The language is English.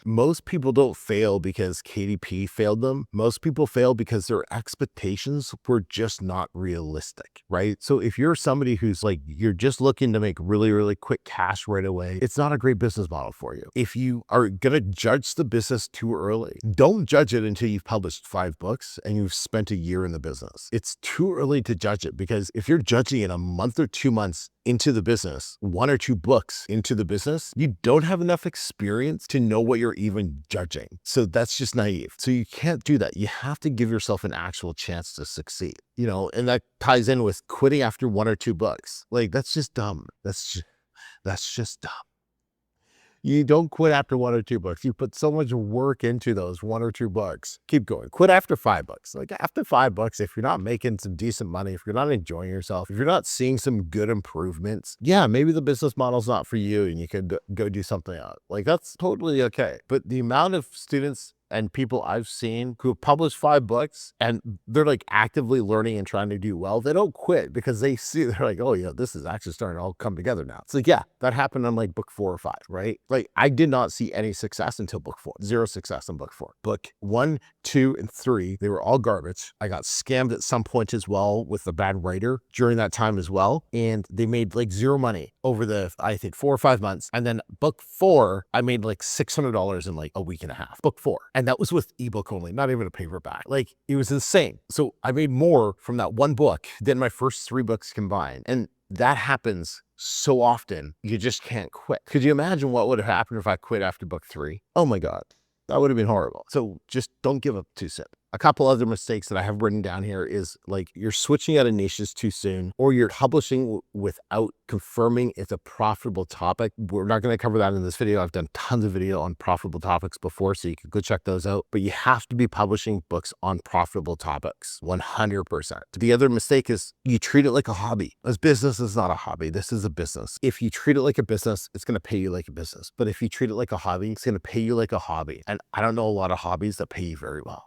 Most people don't fail because KDP failed them. Most people fail because their expectations were just not realistic, right? So if you're somebody who's like, you're just looking to make really, really quick cash right away, it's not a great business model for you. If you are going to judge the business too early, don't judge it until you've published 5 books and you've spent a year in the business. It's too early to judge it, because if you're judging it a month or 2 months into the business, 1 or 2 books into the business, you don't have enough experience to know what you're even judging. So that's just naive. So you can't do that. You have to give yourself an actual chance to succeed, and that ties in with quitting after 1 or 2 books. Like, that's just dumb. That's just dumb. You don't quit after 1 or 2 books. You put so much work into those 1 or 2 books. Keep going. Quit after 5 books. Like, after 5 books, if you're not making some decent money, if you're not enjoying yourself, if you're not seeing some good improvements, yeah, maybe the business model's not for you and you could go do something else. Like, that's totally okay. But the amount of students and people I've seen who have published 5 books and they're like actively learning and trying to do well, they don't quit because they see, they're like, oh yeah, this is actually starting to all come together now. It's like, yeah, that happened on like book 4 or 5, right? Like, I did not see any success until book 4, 0 success in book 4. Book 1, 2, and 3, they were all garbage. I got scammed at some point as well with a bad writer during that time as well. And they made like 0 money over the, I think, 4 or 5 months. And then book 4, I made like $600 in like a week and a half. Book 4. And that was with ebook only, not even a paperback. Like, it was insane. So I made more from that one book than my first 3 books combined. And that happens so often, you just can't quit. Could you imagine what would have happened if I quit after book 3? Oh my God, that would have been horrible. So just don't give up too soon. A couple other mistakes that I have written down here is like, you're switching out of niches too soon, or you're publishing without confirming it's a profitable topic. We're not going to cover that in this video. I've done tons of video on profitable topics before, so you can go check those out. But you have to be publishing books on profitable topics, 100%. The other mistake is you treat it like a hobby. This business is not a hobby. This is a business. If you treat it like a business, it's going to pay you like a business. But if you treat it like a hobby, it's going to pay you like a hobby. And I don't know a lot of hobbies that pay you very well.